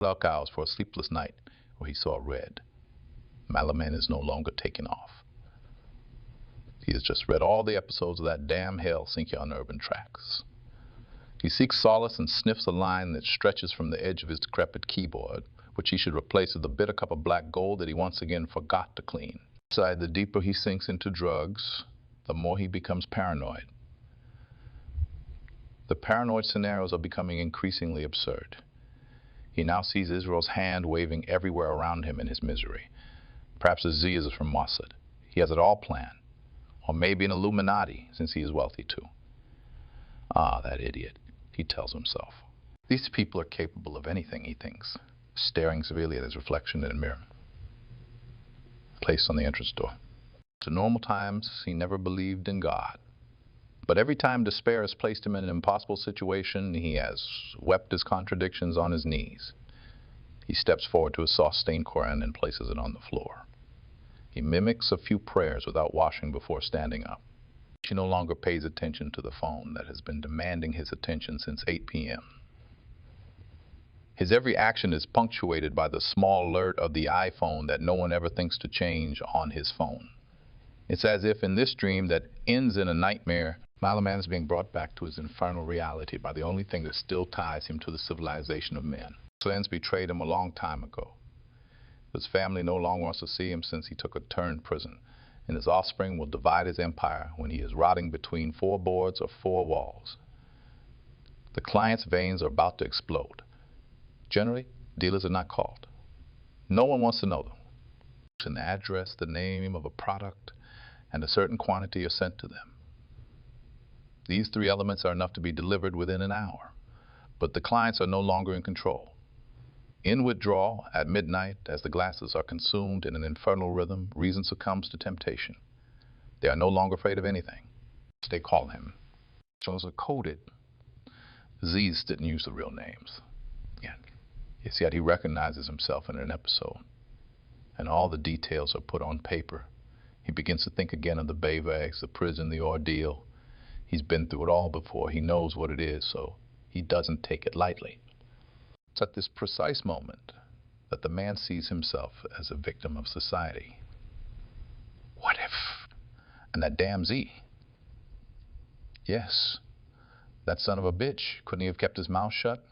Dark hours for a sleepless night where he saw red. Malaman is no longer taking off. He has just read all the episodes of that damn hell Sinky on Urban Tracks. He seeks solace and sniffs a line that stretches from the edge of his decrepit keyboard, which he should replace with a bitter cup of black gold that he once again forgot to clean. Inside, the deeper he sinks into drugs, the more he becomes paranoid. The paranoid scenarios are becoming increasingly absurd. He now sees Israel's hand waving everywhere around him in his misery. Perhaps the Z is from Mossad. He has it all planned. Or maybe an Illuminati, since he is wealthy too. Ah, that idiot, he tells himself. These people are capable of anything, he thinks, staring severely at his reflection in a mirror placed on the entrance door. To normal times, he never believed in God. But every time despair has placed him in an impossible situation, he has wept his contradictions on his knees. He steps forward to a soft-stained Koran and places it on the floor. He mimics a few prayers without washing before standing up. He no longer pays attention to the phone that has been demanding his attention since 8 p.m. His every action is punctuated by the small alert of the iPhone that no one ever thinks to change on his phone. It's as if in this dream that ends in a nightmare, Malaman is being brought back to his infernal reality by the only thing that still ties him to the civilization of men. His betrayed him a long time ago. His family no longer wants to see him since he took a turn prison, and his offspring will divide his empire when he is rotting between 4 boards or 4 walls. The client's veins are about to explode. Generally, dealers are not called. No one wants to know them. An address, the name of a product, and a certain quantity are sent to them. These 3 elements are enough to be delivered within an hour, but the clients are no longer in control. In withdrawal, at midnight, as the glasses are consumed in an infernal rhythm, reason succumbs to temptation. They are no longer afraid of anything. They call him. Those are coded. Z's didn't use the real names. Yet he recognizes himself in an episode, and all the details are put on paper. He begins to think again of the baybags, the prison, the ordeal. He's been through it all before. He knows what it is, so he doesn't take it lightly. It's at this precise moment that the man sees himself as a victim of society. What if? And that damn Z. Yes, that son of a bitch. Couldn't he have kept his mouth shut?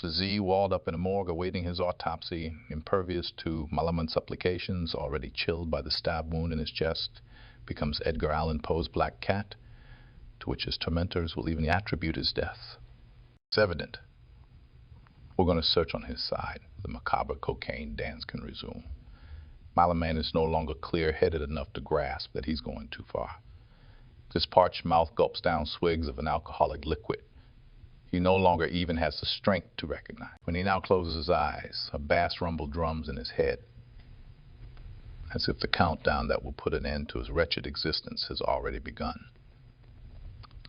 The Z, walled up in a morgue awaiting his autopsy, impervious to Malaman's supplications, already chilled by the stab wound in his chest, becomes Edgar Allan Poe's black cat, to which his tormentors will even attribute his death. It's evident. We're going to search on his side. The macabre cocaine dance can resume. Malaman is no longer clear-headed enough to grasp that he's going too far. His parched mouth gulps down swigs of an alcoholic liquid. He no longer even has the strength to recognize. When he now closes his eyes, a bass rumble drums in his head, as if the countdown that will put an end to his wretched existence has already begun.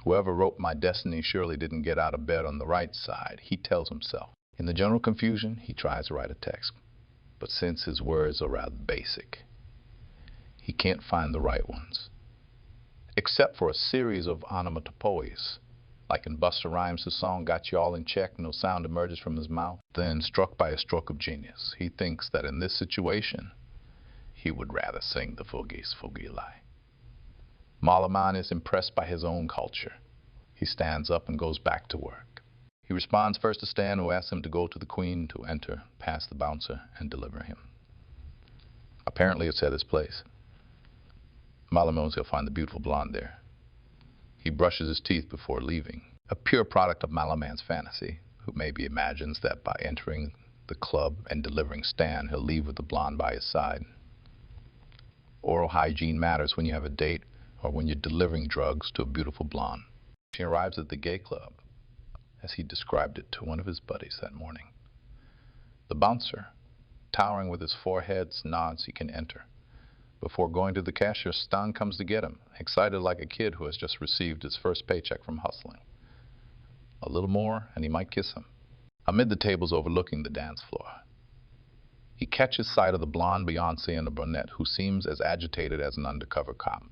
Whoever wrote my destiny surely didn't get out of bed on the right side, he tells himself. In the general confusion, he tries to write a text, but since his words are rather basic, he can't find the right ones. Except for a series of onomatopoeias. Like in Busta Rhymes' song, Got You All in Check, no sound emerges from his mouth. Then, struck by a stroke of genius, he thinks that in this situation, he would rather sing the Fugees Fugili. Malaman is impressed by his own culture. He stands up and goes back to work. He responds first to Stan, who asks him to go to the Queen to enter, past the bouncer, and deliver him. Apparently it's at his place. Malaman knows he'll find the beautiful blonde there. He brushes his teeth before leaving, a pure product of Malaman's fantasy, who maybe imagines that by entering the club and delivering Stan, he'll leave with the blonde by his side. Oral hygiene matters when you have a date or when you're delivering drugs to a beautiful blonde. She arrives at the gay club, as he described it to one of his buddies that morning. The bouncer, towering with his 4 heads, nods he can enter. Before going to the cashier, Stan comes to get him, excited like a kid who has just received his first paycheck from hustling. A little more, and he might kiss him. Amid the tables overlooking the dance floor, he catches sight of the blonde Beyoncé and the brunette, who seems as agitated as an undercover cop.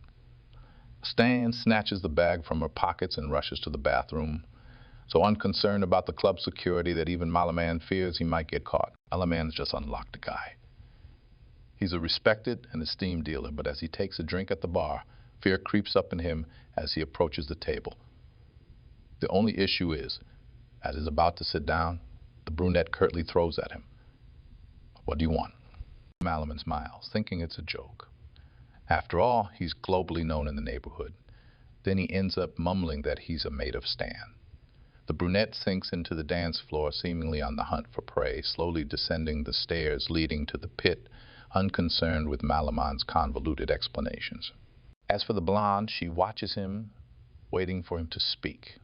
Stan snatches the bag from her pockets and rushes to the bathroom, so unconcerned about the club security that even Malaman fears he might get caught. Malaman's just unlocked the guy. He's a respected and esteemed dealer, but as he takes a drink at the bar, fear creeps up in him as he approaches the table. The only issue is, as he's about to sit down, the brunette curtly throws at him, "What do you want?" Malaman smiles, thinking it's a joke. After all, he's globally known in the neighborhood. Then he ends up mumbling that he's a mate of Stan. The brunette sinks into the dance floor, seemingly on the hunt for prey, slowly descending the stairs leading to the pit, unconcerned with Malaman's convoluted explanations. As for the blonde, she watches him, waiting for him to speak.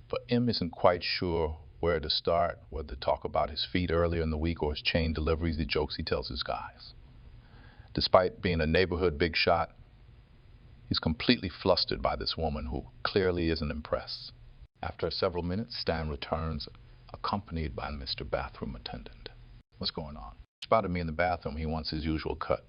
But M isn't quite sure where to start, whether to talk about his feat earlier in the week or his chain deliveries, the jokes he tells his guys. Despite being a neighborhood big shot, he's completely flustered by this woman who clearly isn't impressed. After several minutes, Stan returns, accompanied by Mr. Bathroom Attendant. "What's going on?" "Spotted me in the bathroom. He wants his usual cut.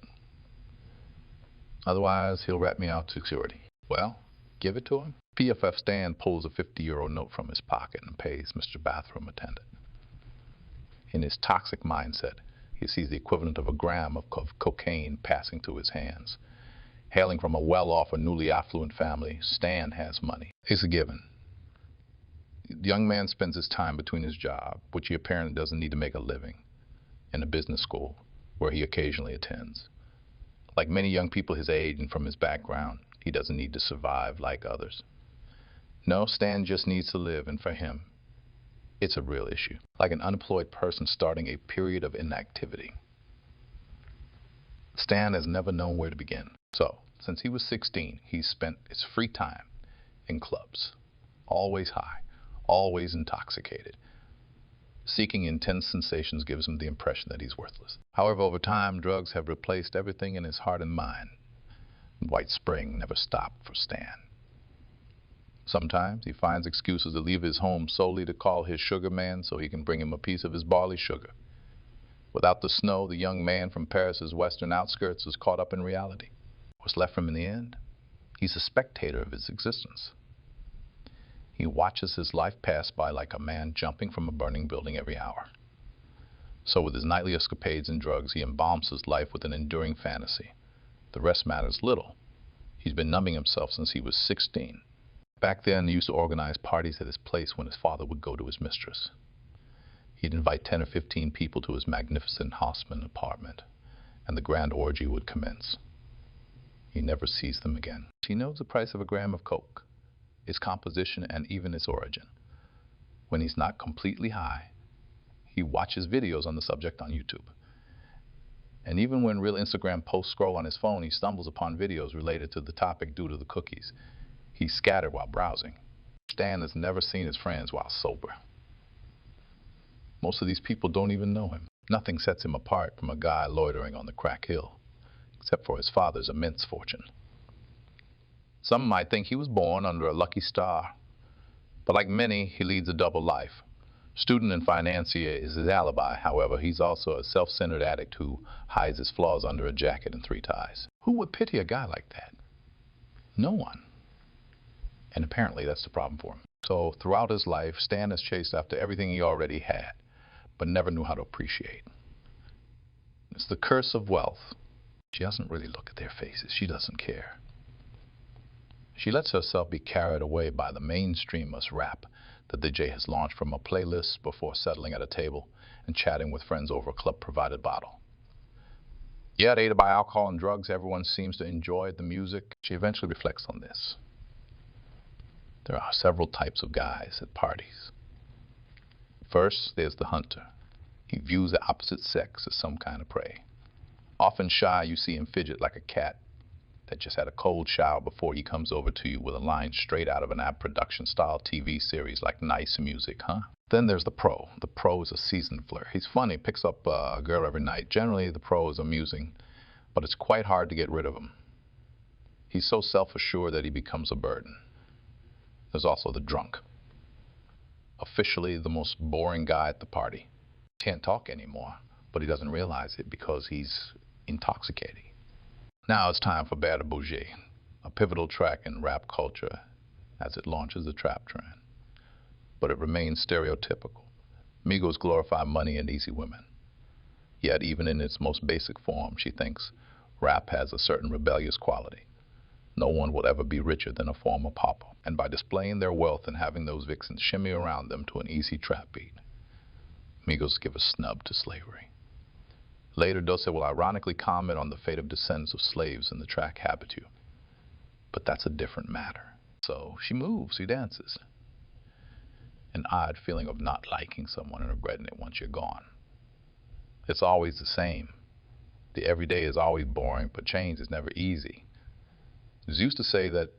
Otherwise, he'll rat me out to security." "Well, give it to him." PFF Stan pulls a €50 note from his pocket and pays Mr. Bathroom Attendant. In his toxic mindset, he sees the equivalent of a gram of cocaine passing through his hands. Hailing from a well-off or newly affluent family, Stan has money. It's a given. The young man spends his time between his job, which he apparently doesn't need to make a living, and a business school, where he occasionally attends. Like many young people his age and from his background, he doesn't need to survive like others. No, Stan just needs to live, and for him, it's a real issue. Like an unemployed person starting a period of inactivity. Stan has never known where to begin. So, since he was 16, he's spent his free time in clubs, always high, always intoxicated. Seeking intense sensations gives him the impression that he's worthless. However, over time, drugs have replaced everything in his heart and mind. White Spring never stopped for Stan. Sometimes he finds excuses to leave his home solely to call his sugar man so he can bring him a piece of his barley sugar. Without the snow, the young man from Paris's western outskirts is caught up in reality. What's left for him in the end? He's a spectator of his existence. He watches his life pass by like a man jumping from a burning building every hour. So with his nightly escapades and drugs, he embalms his life with an enduring fantasy. The rest matters little. He's been numbing himself since he was 16. Back then, he used to organize parties at his place when his father would go to his mistress. He'd invite 10 or 15 people to his magnificent Haussmann apartment, and the grand orgy would commence. He never sees them again. He knows the price of a gram of coke, its composition, and even its origin. When he's not completely high, he watches videos on the subject on YouTube. And even when real Instagram posts scroll on his phone, he stumbles upon videos related to the topic due to the cookies. He's scattered while browsing. Stan has never seen his friends while sober. Most of these people don't even know him. Nothing sets him apart from a guy loitering on the crack hill, except for his father's immense fortune. Some might think he was born under a lucky star, but like many, he leads a double life. Student and financier is his alibi. However, he's also a self-centered addict who hides his flaws under a jacket and 3 ties. Who would pity a guy like that? No one. And apparently that's the problem for him. So throughout his life, Stan has chased after everything he already had, but never knew how to appreciate. It's the curse of wealth. She doesn't really look at their faces. She doesn't care. She lets herself be carried away by the mainstreamers rap that the DJ has launched from a playlist before settling at a table and chatting with friends over a club-provided bottle. Yet, aided by alcohol and drugs, everyone seems to enjoy the music. She eventually reflects on this. There are several types of guys at parties. First, there's the hunter. He views the opposite sex as some kind of prey. Often shy, you see him fidget like a cat that just had a cold shower before he comes over to you with a line straight out of an ad production style TV series like Nice Music, huh? Then there's the pro. The pro is a seasoned flirt. He's funny, picks up a girl every night. Generally, the pro is amusing, but it's quite hard to get rid of him. He's so self-assured that he becomes a burden. There's also the drunk. Officially the most boring guy at the party. Can't talk anymore, but he doesn't realize it because he's intoxicating. Now it's time for Bad Bougie, a pivotal track in rap culture as it launches the trap trend. but it remains stereotypical. Migos glorify money and easy women. Yet, even in its most basic form, she thinks rap has a certain rebellious quality. No one will ever be richer than a former pauper, and by displaying their wealth and having those vixens shimmy around them to an easy trap beat, Migos give a snub to slavery. Later, Dose will ironically comment on the fate of descendants of slaves in the track Habitu. But that's a different matter. So she moves, she dances. An odd feeling of not liking someone and regretting it once you're gone. It's always the same. The everyday is always boring, but change is never easy. It used to say that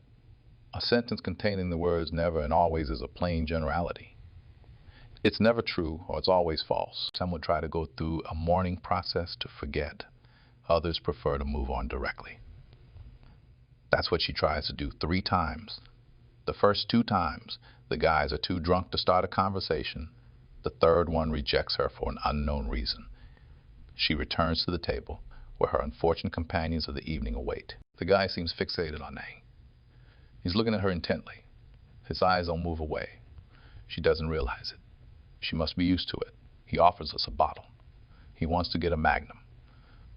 a sentence containing the words never and always is a plain generality. It's never true, or it's always false. Some would try to go through a mourning process to forget. Others prefer to move on directly. That's what she tries to do 3 times. The first 2 times, the guys are too drunk to start a conversation. The third one rejects her for an unknown reason. She returns to the table, where her unfortunate companions of the evening await. The guy seems fixated on A. He's looking at her intently. His eyes don't move away. She doesn't realize it. She must be used to it. He offers us a bottle. He wants to get a Magnum.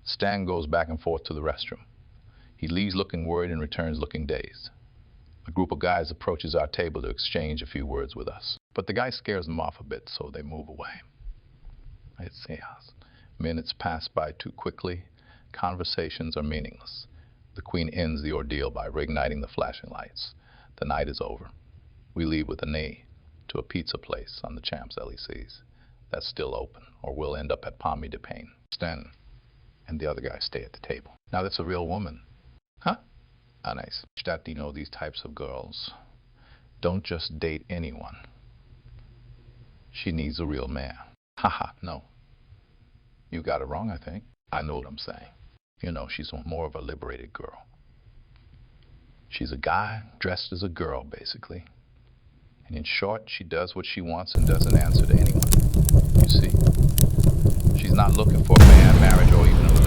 Stan goes back and forth to the restroom. He leaves looking worried and returns looking dazed. A group of guys approaches our table to exchange a few words with us. But the guy scares them off a bit, so they move away. It's chaos. Minutes pass by too quickly. Conversations are meaningless. The Queen ends the ordeal by reigniting the flashing lights. The night is over. We leave with a knee to a pizza place on the Champs LECs. That's still open, or we'll end up at Pommy de Pain. Stan and the other guy stay at the table. Now that's a real woman. Huh? Ah, nice. That, you know, these types of girls don't just date anyone. She needs a real man. Haha, no. You got it wrong, I think. I know what I'm saying. You know, she's more of a liberated girl. She's a guy dressed as a girl, basically. And in short, she does what she wants and doesn't answer to anyone. You see? She's not looking for a man, marriage, or even a